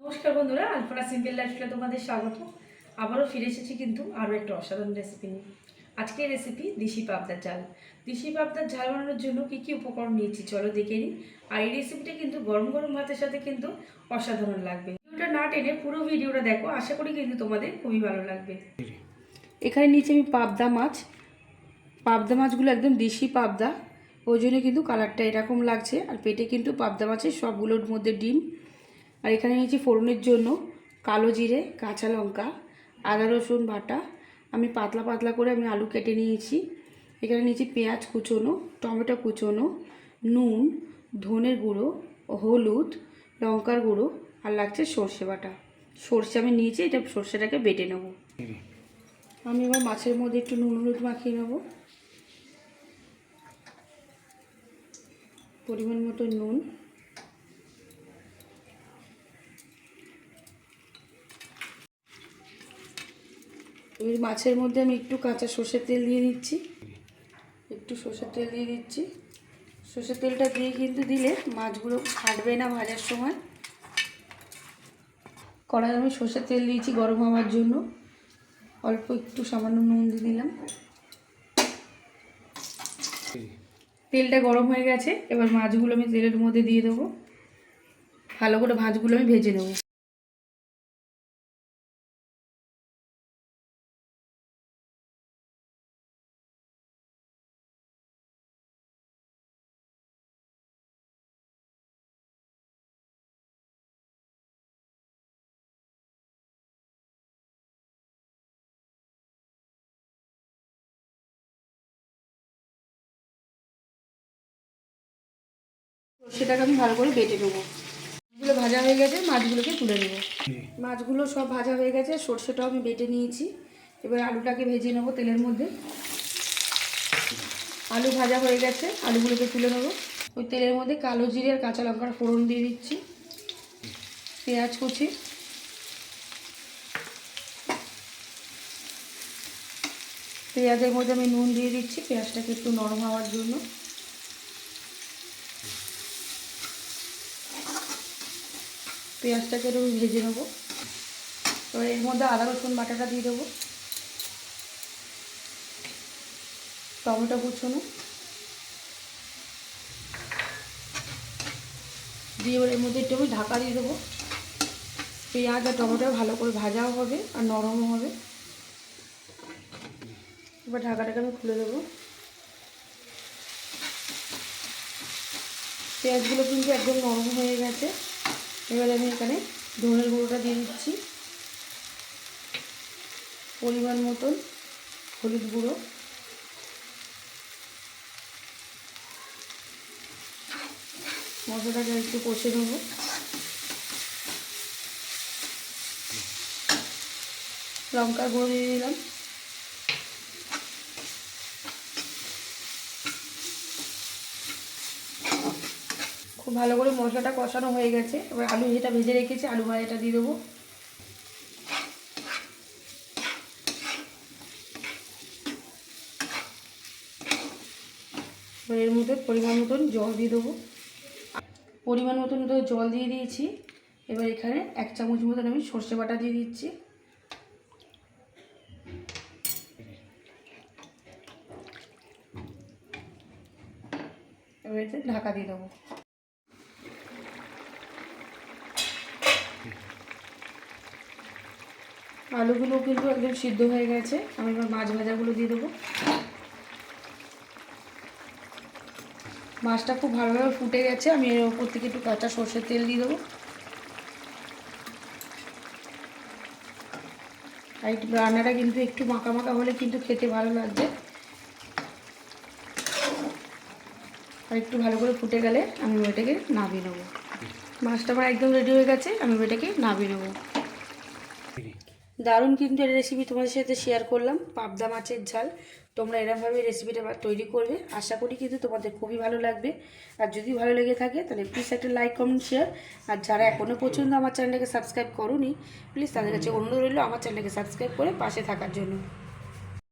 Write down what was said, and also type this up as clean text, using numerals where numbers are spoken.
নমস্কার বন্ধুরা, আলপনা সিম্পল লাইফস্টাইলে তোমাদের স্বাগত। আবারও ফিরে এসেছি কিন্তু আরও একটা অসাধারণ রেসিপি নিয়ে। আজকের রেসিপি দেশি পাবদার ঝাল। দেশি পাবদার ঝাল বানানোর জন্য কী কী উপকরণ নিয়েছি চলো দেখে নিই। আর এই রেসিপিটা কিন্তু গরম গরম ভাতের সাথে কিন্তু অসাধারণ লাগবে। ভিডিওটা না টেনে পুরো ভিডিওটা দেখো, আশা করি কিন্তু তোমাদের খুবই ভালো লাগবে। এখানে নিয়েছি আমি পাবদা মাছ। পাবদা মাছগুলো একদম দেশি পাবদা, ওই জন্য কিন্তু কালারটা এরকম লাগছে। আর পেটে কিন্তু পাবদা মাছের সবগুলোর মধ্যে ডিম। আর এখানে নিয়েছি ফোড়নের জন্য কালো জিরে, কাঁচা লঙ্কা, আদা রসুন বাটা। আমি পাতলা পাতলা করে আলু কেটে নিয়েছি। এখানে নিয়েছি পেঁয়াজ কুচোনো, টমেটো কুচোনো, নুন, ধনের গুঁড়ো, হলুদ, লঙ্কার গুঁড়ো, আর লাগছে সর্ষে বাটা। সর্ষে আমি নিয়েছি, এটা সর্ষেটাকে বেটে নেব। আমি এবার মাছের মধ্যে একটু নুন হলুদ মাখিয়ে নেব। পরিমাণ মতো নুন, এবার মাছের মধ্যে আমি একটু কাঁচা সর্ষের তেল দিয়ে দিচ্ছি। সর্ষের তেলটা দিয়ে কিন্তু দিলে মাছগুলো ফাটবে না ভাজার সময়। কড়াইয়ে আমি সর্ষের তেল দিয়েছি গরম হওয়ার জন্য। অল্প একটু সামান্য নুন দিয়ে দিলাম। তেলটা গরম হয়ে গেছে, এবার মাছগুলো আমি তেলের মধ্যে দিয়ে দেবো। ভালো করে মাছগুলো আমি ভেজে নেবো। সর্ষেটাকে আমি ভালো করে বেটে নেবো। মাছগুলো ভাজা হয়ে গেছে, মাছগুলোকে তুলে নেবো। মাছগুলো সব ভাজা হয়ে গেছে, সর্ষেটাও আমি বেটে নিয়েছি। এবার আলুটাকে ভেজে নেবো তেলের মধ্যে। আলু ভাজা হয়ে গেছে, আলুগুলোকে তুলে নেবো। ওই তেলের মধ্যে কালো জিরে আর কাঁচা লঙ্কার ফোড়ন দিয়ে দিচ্ছি। পেঁয়াজ কুচি, পেঁয়াজের মধ্যে আমি নুন দিয়ে দিচ্ছি পেঁয়াজটাকে একটু নরম হওয়ার জন্য। পেঁয়াজটাকে একটু ভেজে নেবো। এবার এর মধ্যে আদা রসুন বাটাটা দিয়ে দেবো, টমেটো কুচোনো দিয়ে এবার এর মধ্যে একটু আমি ঢাকা দিয়ে দেবো। পেঁয়াজ আর টমেটো ভালো করে ভাজাও হবে আর নরমও হবে। এবার ঢাকাটাকে আমি খুলে দেবো। পেঁয়াজগুলো কিন্তু একদম নরম হয়ে গেছে। এবার আমি এখানে ধনের গুঁড়োটা দিয়ে দিচ্ছি, পরিমাণ মতন হলুদ গুঁড়ো, মশলাটাকে একটু কষে নেবো। লঙ্কার গুঁড়ো দিয়ে দিলাম। খুব ভালো করে মশলাটা কষানো হয়ে গেছে। এবার আলু যেটা ভেজে রেখেছি আলু ভাজাটা দিয়ে দেবো। এবার এর মধ্যে পরিমাণ মতন জল দিয়ে দেবো। পরিমাণ মতন জল দিয়ে দিয়েছি। এবার এখানে 1 চামচ মতন আমি সর্ষে বাটা দিয়ে দিচ্ছি। এবার এতে ঢাকা দিয়ে দেবো। আলুগুলো কিন্তু একদম সিদ্ধ হয়ে গেছে। আমি এবার মাছ ভাজাগুলো দিয়ে দেবো। মাছটা খুব ভালোভাবে ফুটে গেছে, আমি এর ওপর থেকে একটু কাঁচা সর্ষের তেল দিয়ে দেবো। আর একটু রান্নাটা কিন্তু একটু মাখা মাখা হলে কিন্তু খেতে ভালো লাগবে। আর একটু ভালো করে ফুটে গেলে আমি ওইটাকে নামিয়ে নেবো। মাছটা আমার একদম রেডি হয়ে গেছে, আমি ওইটাকে নামিয়ে নেবো। দারুণ কিন্তু এই রেসিপি তোমাদের সাথে শেয়ার করলাম, পাবদা মাছের ঝাল। তোমরা এরকমভাবে রেসিপিটা তৈরি করবে, আশা করি কিন্তু তোমাদের খুবই ভালো লাগবে। আর যদি ভালো লেগে থাকে তাহলে প্লিজ একটা লাইক কমেন্ট শেয়ার। আর যারা এখনও পর্যন্ত আমার চ্যানেলটাকে সাবস্ক্রাইব করোনি, প্লিজ তাদের কাছে অনুরোধ রইল আমার চ্যানেলটাকে সাবস্ক্রাইব করে পাশে থাকার জন্য।